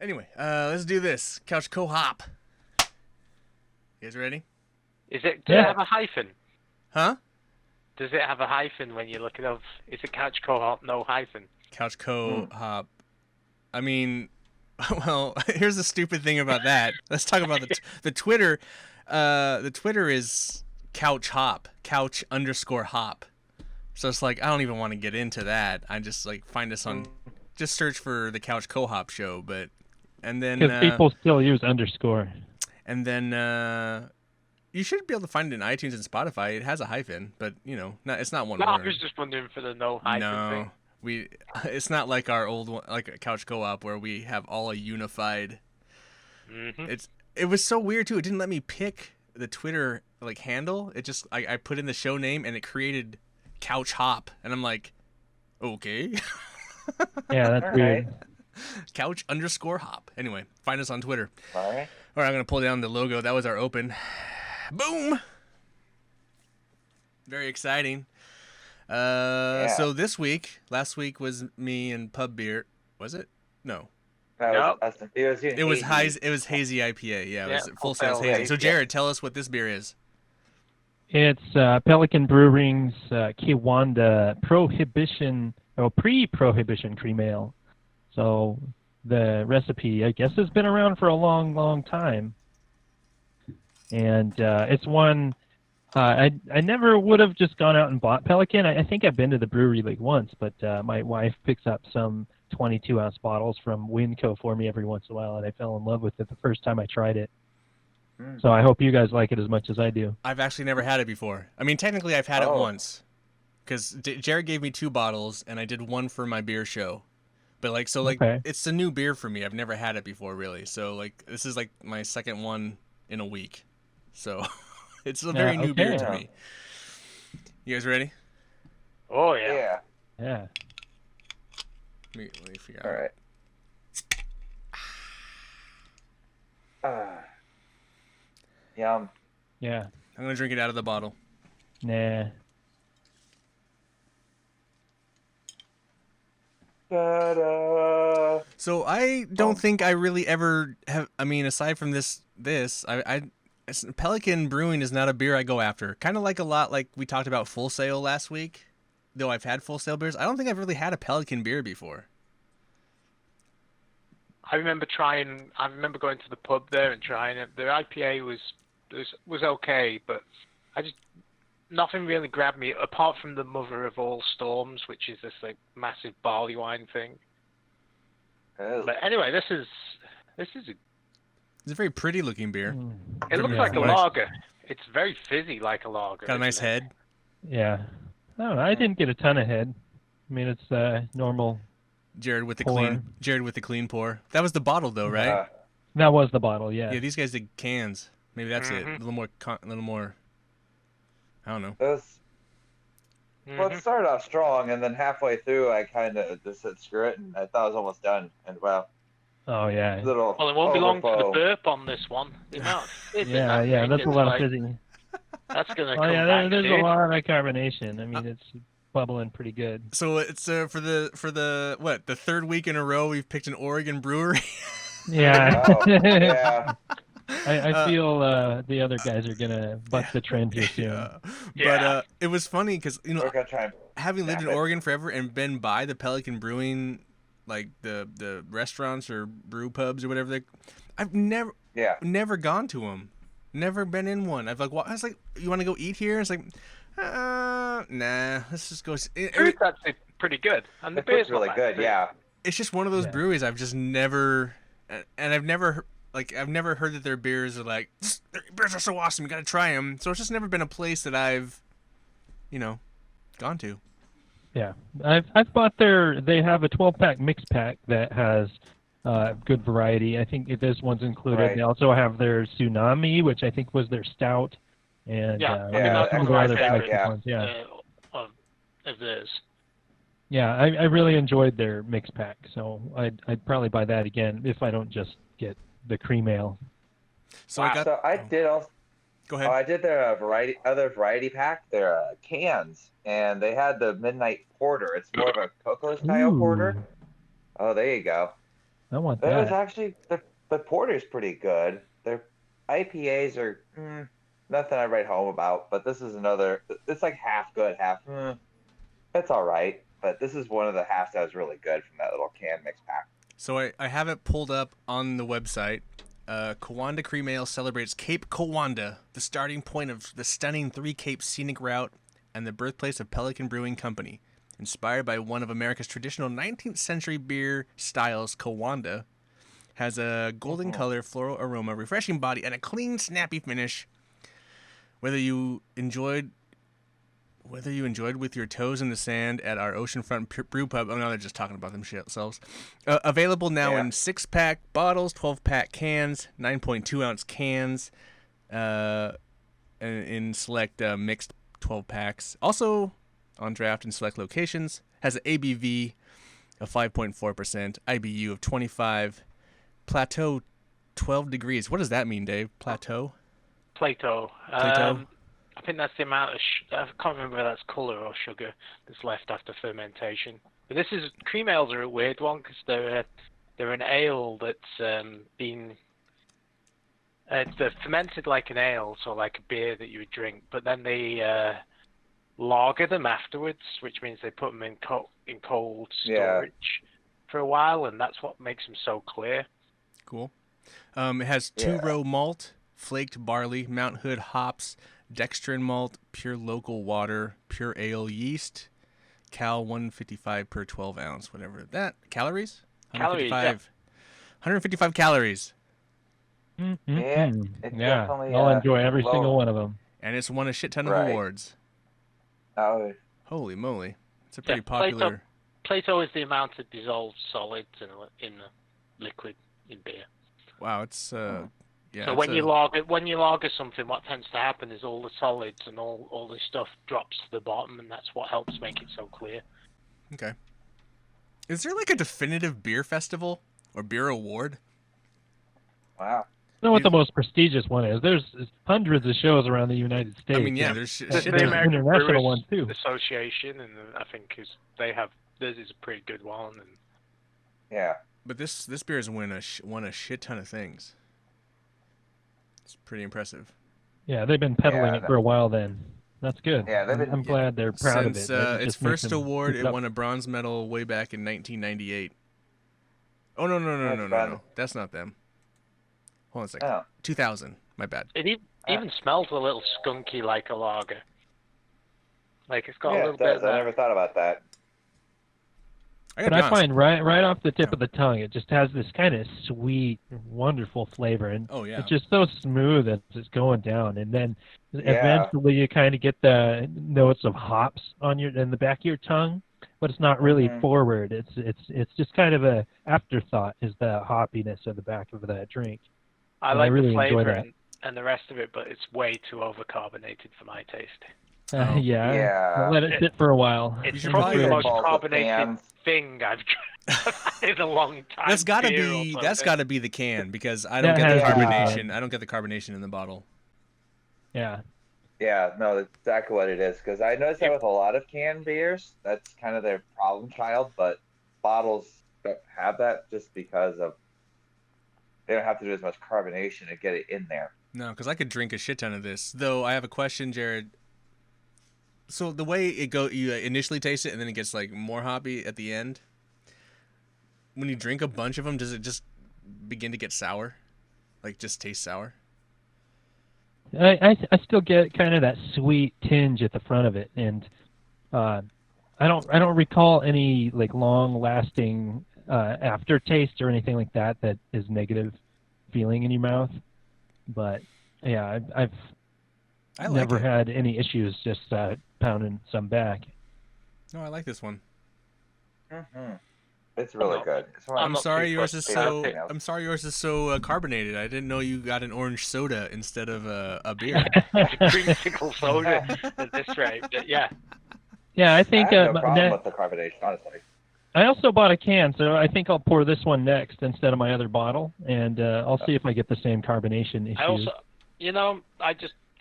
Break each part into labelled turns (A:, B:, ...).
A: Anyway, let's do this. Couch co-hop. You guys ready?
B: Does it
C: Yeah.
B: have a hyphen?
A: Huh?
B: Does it have a hyphen when you look it up? Is it couch co-op, no hyphen?
A: Couch co-hop. I mean, well, here's the stupid thing about that. Let's talk about the Twitter. The Twitter is couch hop, couch_hop. So it's like I don't even want to get into that. I just like find us on, just search for the Couch Co-hop Show, and then
C: Because people still use underscore.
A: And then you should be able to find it in iTunes and Spotify. It has a hyphen, but it's not one
B: No,
A: word.
B: I was just wondering for the no hyphen thing.
A: It's not like our old one, like a Couch Co-op where we have all a unified. It was so weird too. It didn't let me pick the Twitter like handle. It just I put in the show name and it created Couch Hop, and I'm like, okay.
C: Yeah, that's weird.
A: Couch_hop. Anyway, find us on Twitter.
D: All right.
A: All right, I'm gonna pull down the logo. That was our open. Boom. Very exciting. So this week, last week was me and Pub Beer. Was it? No.
D: It
A: was hazy IPA. Yeah, it was full sales hazy. So Jared, tell us what this beer is.
C: It's Pelican Brewing's Kiwanda pre-prohibition cream ale. So the recipe, I guess, has been around for a long, long time. And it's one I never would have just gone out and bought Pelican. I think I've been to the brewery like once, but my wife picks up some 22-ounce bottles from Winco for me every once in a while, and I fell in love with it the first time I tried it. So I hope you guys like it as much as I do.
A: I've actually never had it before. I mean, technically I've had it once, because Jared gave me 2 bottles, and I did one for my beer show. But it's a new beer for me. I've never had it before, really. So like this is like my second one in a week. So it's a very new beer to me. You guys ready?
B: Oh yeah.
C: Yeah.
A: Let me figure out.
D: All right. Yum.
C: Yeah.
A: I'm gonna drink it out of the bottle.
C: Nah.
D: Ta-da.
A: So I don't think I really ever have. I mean, aside from this, Pelican Brewing is not a beer I go after. Kind of like a lot like we talked about Full Sail last week. Though I've had Full Sail beers, I don't think I've really had a Pelican beer before.
B: I remember going to the pub there and trying it. The IPA was okay, but nothing really grabbed me apart from the Mother of All Storms, which is this like massive barley wine thing. But anyway, this is
A: It's a very pretty looking beer.
B: It looks like a lager. It's very fizzy like a lager.
A: Got a nice head.
C: Yeah. I don't know. I didn't get a ton of head. I mean, it's normal.
A: Jared with the clean pour. That was the bottle though, right?
C: That was the bottle, yeah.
A: Yeah, these guys did cans. Maybe that's it. A little more. I don't know.
D: Well, it started off strong, and then halfway through, I kind of just said screw it, and I thought it was almost done. And well.
C: Oh yeah.
D: Well,
B: it won't be long for the burp on this one.
C: Yeah, that's a lot of fizzing.
B: That's gonna
C: come back. There's a lot of carbonation. I mean, it's bubbling pretty good.
A: So it's for the third week in a row we've picked an Oregon brewery.
C: Yeah.
D: Yeah.
C: I feel the other guys are gonna buck the trend here soon.
A: But it was funny because
D: we're gonna try
A: having lived in Oregon forever and been by the Pelican Brewing, like the restaurants or brew pubs or whatever I've never gone to them, never been in one. I was like, you want to go eat here? It's like, nah, let's just go.
B: Food's actually pretty good, and the beer's
D: really good. Yeah.
A: It's just one of those breweries I've just never, and I've never heard that their beers are like, their beers are so awesome, you gotta try them. So it's just never been a place that I've, gone to.
C: Yeah, I've bought they have a 12-pack mix pack that has good variety. I think this one's included.
D: Right.
C: They also have their Tsunami, which I think was their stout, and
B: that's
C: some of the other flagship ones.
B: Of theirs.
C: Yeah, I really enjoyed their mix pack, so I'd probably buy that again if I don't just get the cream ale.
A: So
D: I did also.
A: Go ahead.
D: I did their variety pack, their cans, and they had the Midnight Porter. It's more of a cocoa style porter. Oh, there you go.
C: I want
D: It was
C: that.
D: actually the porter's pretty good. Their IPAs are nothing I write home about, but this is another. It's like half good, half. It's all right, but this is one of the halves that was really good from that little can mix pack.
A: So I have it pulled up on the website. Kiwanda Cream Ale celebrates Cape Kiwanda, the starting point of the stunning Three Capes scenic route and the birthplace of Pelican Brewing Company. Inspired by one of America's traditional 19th century beer styles, Kiwanda has a golden color, floral aroma, refreshing body, and a clean, snappy finish. Whether you enjoyed with your toes in the sand at our oceanfront brew pub. Oh no, they're just talking about themselves. Available now in 6-pack bottles, 12-pack cans, 9.2-ounce cans, and in select mixed 12 packs. Also on draft in select locations. Has an ABV of 5.4%, IBU of 25, plateau 12 degrees. What does that mean, Dave? Plateau?
B: Plato.
A: Plato?
B: I think that's the amount of. I can't remember whether that's colour or sugar that's left after fermentation. But cream ales are a weird one because they're an ale that's been. They're fermented like an ale, so like a beer that you would drink. But then they lager them afterwards, which means they put them in cold storage for a while, and that's what makes them so clear.
A: Cool. It has 2-row malt, flaked barley, Mount Hood hops, dextrin malt, pure local water, pure ale yeast, cal 155 per 12 ounce, whatever that. Calories?
B: Calories,
A: 155 calories.
C: Yeah, I'll enjoy every single one of them.
A: And it's won a shit ton of awards.
D: Oh.
A: Holy moly. It's a pretty popular...
B: Plato is the amount of dissolved solids in the liquid in beer.
A: Wow, it's... Yeah,
B: so when you lager something, what tends to happen is all the solids and all this stuff drops to the bottom, and that's what helps make it so clear.
A: Okay. Is there like a definitive beer festival or beer award?
D: Wow.
C: I know what the most prestigious one is. There's hundreds of shows around the United States.
A: I mean, yeah, there's
B: the American international one too. Association, and I think theirs is a pretty good one. And
D: yeah.
A: But this beer has won a shit ton of things. It's pretty impressive.
C: Yeah, they've been peddling it for a while then. That's good.
D: Yeah,
C: I'm glad they're proud
A: Since,
C: of it.
A: Its first award, it won a bronze medal way back in 1998. Oh, no. That's not them. Hold on a second.
D: Oh.
A: 2000. My bad.
B: It even smells a little skunky like a lager. Like it's got a little
D: it
B: bit
D: does.
B: of that.
D: I never thought about that.
C: But I find right off the tip of the tongue, it just has this kind of sweet, wonderful flavor, and it's just so smooth as it's going down. And then eventually, you kind of get the notes of hops in the back of your tongue, but it's not really forward. It's just kind of a afterthought. Is the hoppiness at the back of that drink?
B: I like the flavor and the rest of it, but it's way too overcarbonated for my taste.
C: I'll let it sit for a while.
B: It's probably the most carbonated thing I've tried in a long time.
A: That's got to be the can, because I don't get the carbonation. I don't get the carbonation in the bottle.
C: Yeah.
D: Yeah, no, that's exactly what it is. Because I noticed that with a lot of canned beers, that's kind of their problem child. But bottles don't have that just because they don't have to do as much carbonation to get it in there.
A: No, because I could drink a shit ton of this. Though I have a question, Jared. So the way it goes, you initially taste it, and then it gets like more hoppy at the end. When you drink a bunch of them, does it just begin to get sour? Like just taste sour?
C: I still get kind of that sweet tinge at the front of it, and I don't recall any like long lasting aftertaste or anything like that is negative feeling in your mouth. But yeah, I've never had any issues just pounding some back.
A: No, I like this one.
D: Mm-hmm. It's really good.
A: I'm sorry yours is so carbonated. I didn't know you got an orange soda instead of a beer.
B: Creamsicle soda at this rate. Yeah.
C: Yeah, I think
D: I have no problem with the carbonation, honestly.
C: I also bought a can, so I think I'll pour this one next instead of my other bottle, and I'll see if I get the same carbonation issues.
B: I also,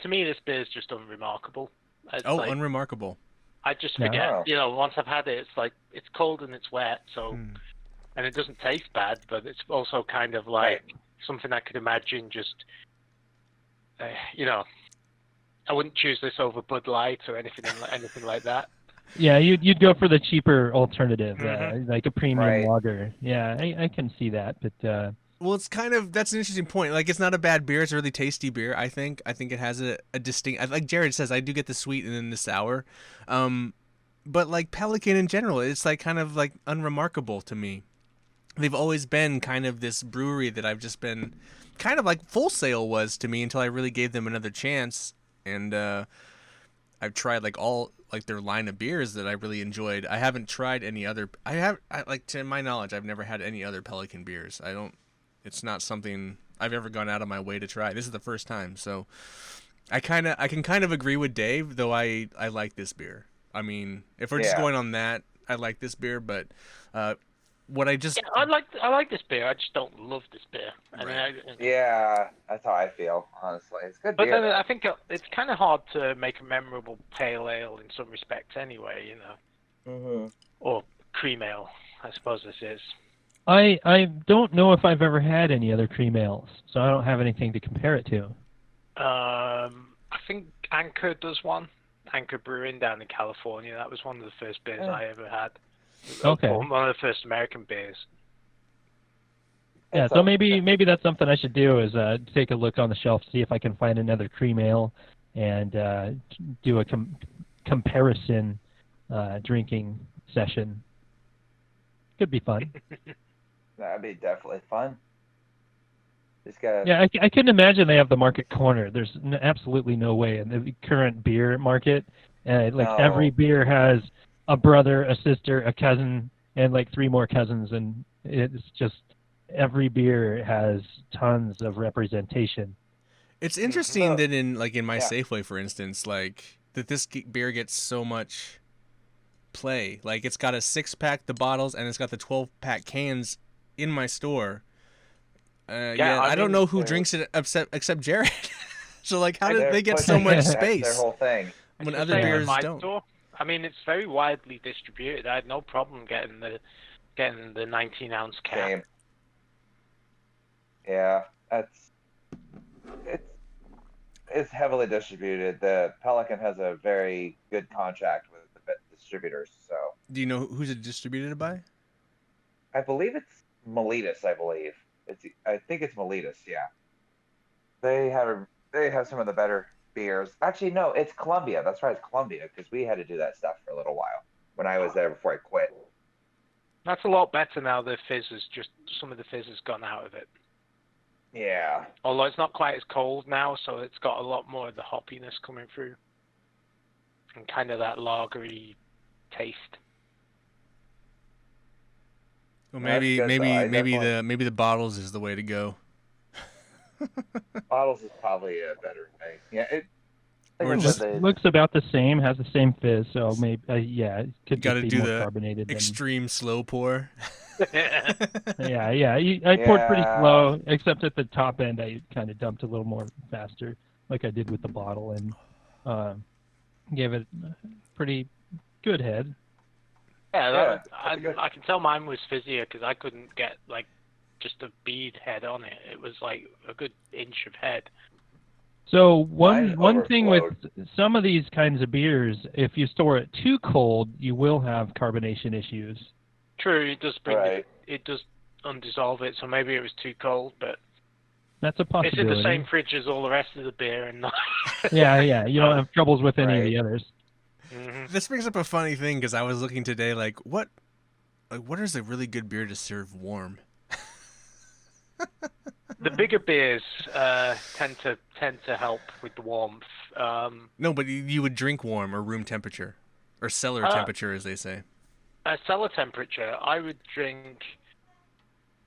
B: to me, this beer is just unremarkable. It's
A: unremarkable.
B: I just forget. Once I've had it, it's like it's cold and it's wet, so and it doesn't taste bad, but it's also kind of like something I could imagine just, you know, I wouldn't choose this over Bud Light or anything like that.
C: Yeah, you'd go for the cheaper alternative,
B: Mm-hmm.
C: like a premium
D: Right.
C: lager. Yeah, I can see that, but
A: Well, it's kind of that's an interesting point. Like, it's not a bad beer; it's a really tasty beer. I think. I think it has a distinct. Like Jared says, I do get the sweet and then the sour. But like Pelican in general, it's like kind of like unremarkable to me. They've always been kind of this brewery that I've just been kind of like Full Sail was to me until I really gave them another chance. And I've tried like all like their line of beers that I really enjoyed. I haven't tried any other. Like to my knowledge, I've never had any other Pelican beers. I don't. It's not something I've ever gone out of my way to try. This is the first time, so I can kind of agree with Dave, though I like this beer. I mean, if we're just
D: Yeah.
A: going on that, I like this beer, but what I just
B: Yeah, I like this beer. I just don't love this beer. I mean,
A: Right.
D: Yeah, that's how I feel, honestly. It's good
B: but
D: beer.
B: then I think it's kind of hard to make a memorable pale ale in some respects, anyway. You know,
D: Mm-hmm.
B: or cream ale, I suppose this is.
C: I don't know if I've ever had any other cream ales, so I don't have anything to compare it to.
B: I think Anchor does one. Anchor Brewing down in California. That was one of the first beers I ever had.
C: Okay.
B: Or one of the first American beers.
C: Yeah, so maybe that's something I should do is take a look on the shelf, see if I can find another cream ale, and do a comparison drinking session. Could be fun.
D: That'd be definitely fun. Just gotta.
C: Yeah, I couldn't imagine they have the market corner. There's absolutely no way in the current beer market. Like
D: No.
C: every beer has a brother, a sister, a cousin, and like 3 more cousins, and it's just every beer has tons of representation.
A: it's interesting
D: So-
A: that in my
D: Yeah.
A: Safeway, for instance, like that this beer gets so much play. Like it's got a 6-pack, the bottles, and it's got the 12-pack cans in my store. Yeah, I don't
B: mean,
A: know who drinks it except Jared. So like, how did
D: They're
A: they get
D: pushing
A: so much
D: it. That's
A: space
D: their whole thing.
A: when
B: it's the
A: other
B: same at
A: beers
B: my
A: don't?
B: store. I mean, it's very widely distributed. I had no problem getting the 19-ounce cap.
D: Same. Yeah, it's heavily distributed. The Pelican has a very good contract with the distributors, so
A: Do you know who's it distributed by?
D: I believe it's Miletus. I think it's Miletus. Yeah, they have some of the better beers. Actually, no, it's Columbia. That's right, it's Columbia because we had to do that stuff for a little while when I was there before I quit.
B: That's a lot better now. Some of the fizz has gone out of it.
D: Yeah,
B: Although it's not quite as cold now, so it's got a lot more of the hoppiness coming through, and kind of that lagery taste.
A: Well,
D: That's good, though.
A: maybe the bottles is the way to go.
D: bottles is probably a better thing. Yeah,
A: Or
D: like I
A: just
D: said, they-
C: Looks about the same, has the same fizz, so maybe yeah, it could
A: Got
C: just
A: to
C: be
A: do
C: more
A: the
C: carbonated. Than,
A: extreme slow pour.
C: yeah. I poured pretty
D: Yeah.
C: slow, except at the top end I kind of dumped a little more faster, like I did with the bottle, and gave it a pretty good head.
B: I can tell mine was fizzier because I couldn't get like just a bead head on it. It was like a good inch of head.
C: So
D: Mine
C: one thing with
D: overflowed.
C: some of these kinds of beers, if you store it too cold, you will have carbonation issues.
B: True, it does bring
D: Right.
B: it does undissolve it, so maybe it was too cold, but
C: That's a
B: it's
C: possibility.
B: in the same fridge as all the rest of the beer, and not...
C: Yeah, you don't have troubles with any of
D: Right.
C: the others.
B: Mhm.
A: This brings up a funny thing because I was looking today, like what is a really good beer to serve warm?
B: The bigger beers tend to help with the warmth.
A: No, but you would drink warm or room temperature, or cellar temperature, as they say.
B: Cellar temperature, I would drink.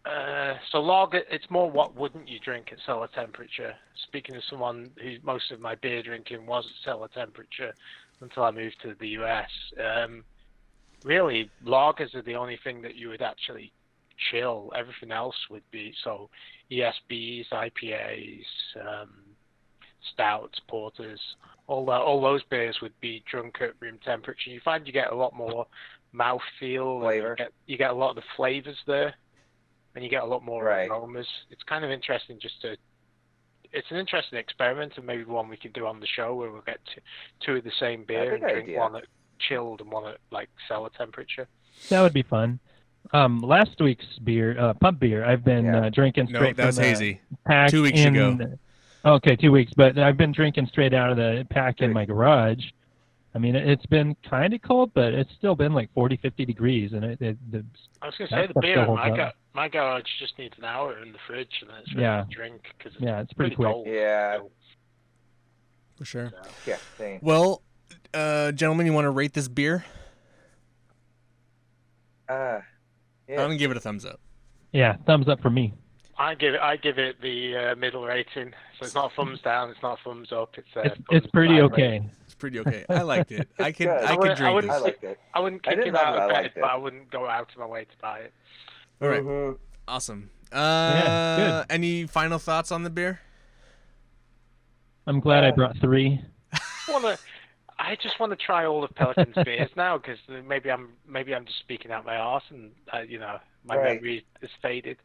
B: So lager, it's more what wouldn't you drink at cellar temperature. Speaking of someone who most of my beer drinking was at cellar temperature until I moved to the US. Really, lagers are the only thing that you would actually chill. Everything else would be so ESBs, IPAs, stouts, porters. All those beers would be drunk at room temperature. You find you get a lot more mouthfeel.
D: Flavor.
B: You get a lot of the flavors there, and you get a lot more
D: Right.
B: aromas. It's kind of interesting it's an interesting experiment, and maybe one we could do on the show where we'll get two of the same beer
D: That'd
B: and
D: be a good
B: drink
D: idea.
B: one at chilled and one at like cellar temperature.
C: That would be fun. Last week's beer, pub beer, I've been
D: Yeah.
C: drinking
A: No,
C: straight
A: that
C: from
A: was
C: the
A: hazy.
C: pack
A: 2 weeks ago.
C: Okay, 2 weeks, but I've been drinking straight out of the pack in
D: Good.
C: my garage. I mean, it's been kind of cold, but it's still been like 40, 50 degrees, and
B: I was going to
C: That
B: say the
C: stuff
B: beer
C: still
B: in
C: holds up.
B: my garage just needs an hour in the fridge, and then it's ready
C: Yeah.
B: to drink because
C: it's pretty quick.
B: cold.
D: Yeah.
B: So,
A: For sure.
D: Yeah. Same.
A: Well, gentlemen, you want to rate this beer?
D: Yeah.
A: I'm gonna give it a thumbs up.
C: Yeah, thumbs up for me.
B: I give it the middle rating. So it's not a thumbs down, it's not a thumbs up. It's
C: It's
B: thumbs
C: pretty
B: down
C: okay.
B: rating.
A: It's pretty okay. I liked it. I could
D: good.
A: I could drink
B: wouldn't-
D: I
A: this.
D: liked it.
B: I wouldn't
D: I
B: kick
D: didn't
B: it out
D: love it,
B: of
D: I
B: bed,
D: liked it.
B: but I wouldn't go out of my way to buy it.
A: All right.
D: Mhm.
A: Awesome.
C: Yeah,
A: Any final thoughts on the beer?
C: I'm glad I
D: Yeah.
C: brought 3.
B: I just want to try all of Pelican's beers now because maybe I'm just speaking out my arse and my
D: Right.
B: memory is faded.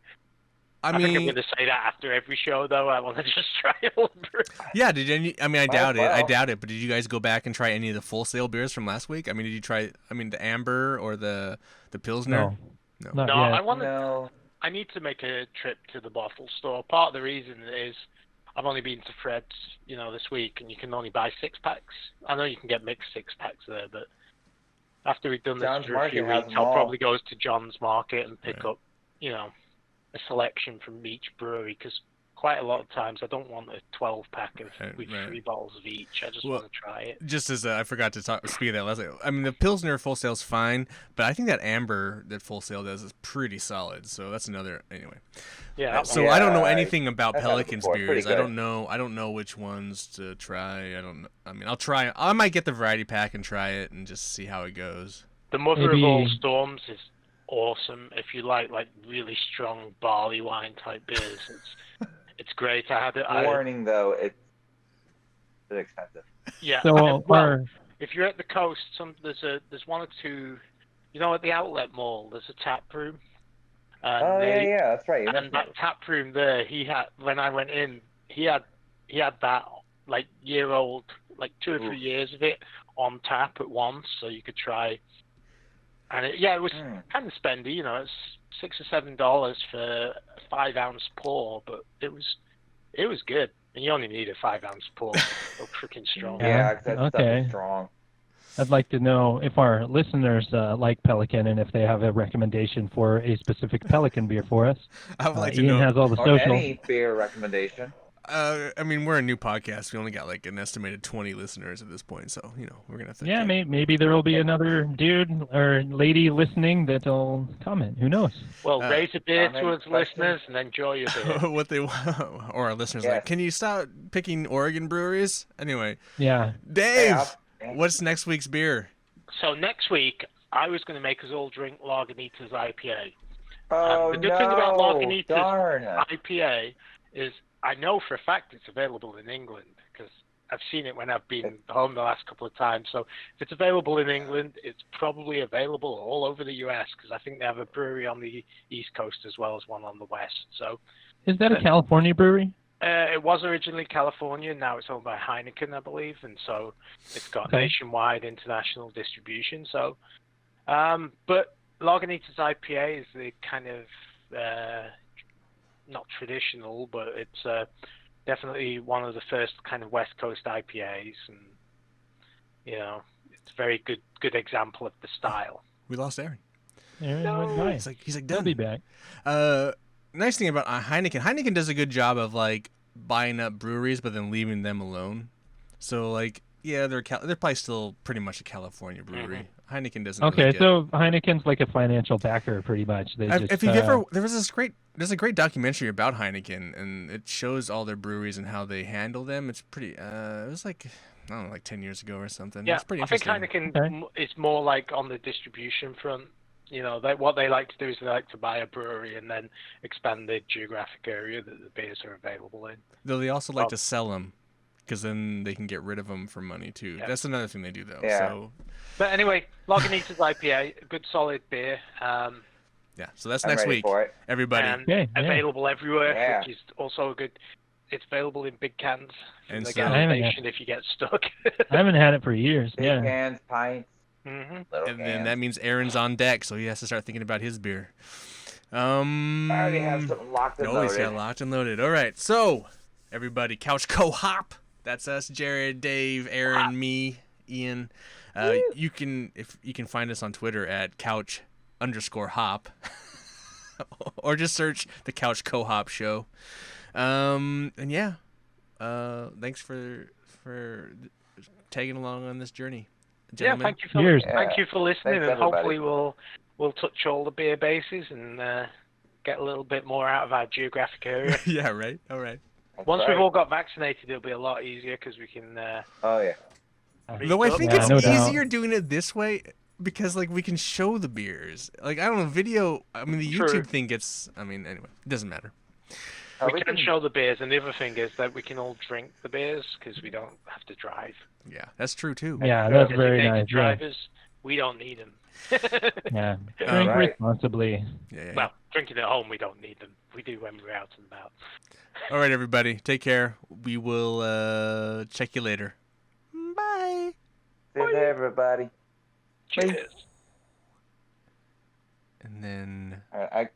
A: I
B: think I'm
A: mean,
B: going to say that after every show though. I want to just try all of them.
A: yeah. Did any? I mean, I
D: Might
A: doubt
D: as
A: it. I
D: well.
A: doubt it. But did you guys go back and try any of the Full Sail beers from last week? I mean, did you try? I mean, the Amber or the Pilsner?
C: No,
A: No.
C: not
B: No,
C: yet.
D: No.
B: I need to make a trip to the bottle store. Part of the reason is I've only been to Fred's, this week, and you can only buy 6-packs. I know you can get mixed 6-packs there, but after we've done this
D: John's
B: for a few
D: Market has
B: weeks,
D: them
B: I'll
D: all.
B: probably go to John's Market and pick
A: Right.
B: up, a selection from each brewery, because quite a lot of times I don't want a 12-pack with
A: Right.
B: 3 bottles of each. I just
A: Well,
B: want to try it.
A: Just as I forgot to speak of that last. I mean, the Pilsner Full Sail's fine, but I think that Amber that Full Sail does is pretty solid. So that's another anyway.
B: Yeah, that
A: So
B: one.
A: I don't know
D: Yeah,
A: anything about
D: I've had it
A: Pelican's
D: before. It's pretty
A: beers. I don't
D: good.
A: know. I don't know which ones to try. I don't know. I mean, I'll try. I might get the variety pack and try it and just see how it goes.
B: The Mother
C: Maybe-
B: of All Storms is awesome. If you like really strong barley wine type beers, it's great. I had it.
D: Warning though, it's expensive.
B: Yeah.
C: So,
B: well, if you're at the coast, there's one or two. At the outlet mall, there's a tap room. And
D: Oh yeah, that's right. You
B: And
D: mentioned
B: that
D: it.
B: tap room there, when I went in, he had that like year old, like 2 or 3
D: Oof.
B: years of it on tap at once, so you could try. And it was kind of spendy, it's $6 or $7 for a 5-ounce pour, but it was good. And you only need a 5-ounce pour. So freaking strong.
D: Yeah, 'cause that stuff
C: okay.
D: is strong.
C: I'd like to know if our listeners like Pelican and if they have a recommendation for a specific Pelican beer for us.
A: I would like to
C: Ian
A: know.
C: has all the
D: Or
C: social.
D: any beer recommendation.
A: I mean, we're a new podcast. We only got like an estimated 20 listeners at this point, so we're gonna have to.
C: Yeah, maybe there will be another dude or lady listening that'll comment. Who knows?
B: Well, raise a beer to
D: comment,
B: us,
D: question?
B: listeners, and enjoy your beer.
A: what they want, or our listeners
D: Yes.
A: like, can you stop picking Oregon breweries? Anyway,
C: Yeah.
A: Dave,
D: Yeah.
A: what's next week's beer?
B: So next week, I was going to make us all drink Lagunitas IPA.
D: Oh
B: the good thing about
D: no!
B: Lagunitas
D: Darn.
B: IPA is I know for a fact it's available in England because I've seen it when I've been home the last couple of times. So if it's available in England, it's probably available all over the US because I think they have a brewery on the East Coast as well as one on the West. So
C: Is that a California brewery?
B: it was originally California. Now it's owned by Heineken, I believe, and so it's got
C: Okay.
B: nationwide international distribution. So, but Lagunitas IPA is the kind of not traditional, but it's definitely one of the first kind of West Coast IPAs, and it's a very good example of the style.
A: We lost Aaron.
C: Aaron went by.
A: He's like
C: He'll
A: done.
C: be back.
A: Nice thing about Heineken. Heineken does a good job of like buying up breweries, but then leaving them alone. So like, yeah, they're probably still pretty much a California brewery. Heineken doesn't.
C: Okay,
A: really get...
C: so Heineken's like a financial backer, pretty much. They just,
A: if you ever, there's a great documentary about Heineken, and it shows all their breweries and how they handle them. It's pretty. It was like, I don't know, like 10 years ago or something.
B: Yeah,
A: it's pretty
B: I think
A: interesting.
B: Heineken is more like on the distribution front. What they like to do is they like to buy a brewery and then expand the geographic area that the beers are available in.
A: Though they also like to sell them because then they can get rid of them for money too.
B: Yeah.
A: That's another thing they do though.
D: Yeah.
A: So
B: But anyway, Lagunitas IPA, a good solid beer.
A: yeah, so that's
D: I'm
A: next
D: ready
A: week,
D: for it.
A: everybody.
B: And
C: Okay, yeah.
B: available everywhere,
D: Yeah.
B: which is also a good. It's available in big cans from
A: And
B: the
A: so-
B: gas
C: I haven't
B: station if you get stuck.
C: I haven't had it for years.
D: Big
C: Yeah.
D: cans, pints,
B: hmm
D: little
A: And
D: cans.
A: then that means Aaron's on deck, so he has to start thinking about his beer.
D: I already have something locked and
A: Always
D: loaded.
A: got locked and loaded. All right, so everybody, Couch Co-hop. That's us, Jared, Dave, Aaron, me, Ian. You can find us on Twitter at couch_hop, or just search the Couch Co-hop Show. And yeah, thanks for tagging along on this journey,
B: Yeah,
A: gentlemen.
B: thank you for
C: Cheers.
B: thank you for listening,
D: Thanks,
B: and
D: everybody.
B: hopefully we'll touch all the beer bases and get a little bit more out of our geographic area.
A: Yeah, right. All right.
D: That's
B: Once
D: right.
B: we've all got vaccinated, it'll be a lot easier because we can.
D: Oh yeah.
A: Though I think
C: Yeah,
A: it's
C: no doubt.
A: easier doing it this way because like we can show the beers. Like I don't know, video. I mean, the
B: True.
A: YouTube thing gets. I mean, anyway, it doesn't matter.
D: Oh,
B: We can show the beers, and the other thing is that we can all drink the beers because we don't have to drive.
A: Yeah, that's true too.
C: Yeah, that's very
B: Designated
C: nice. Yeah.
B: drivers, we don't need them.
C: Yeah.
A: Oh,
C: Drink
D: right.
C: responsibly.
A: Yeah.
B: Well, drinking at home, we don't need them. We do when we're out and about.
A: All right, everybody, take care. We will check you later. Bye.
D: See you there, everybody.
B: Cheers.
A: And then.
D: I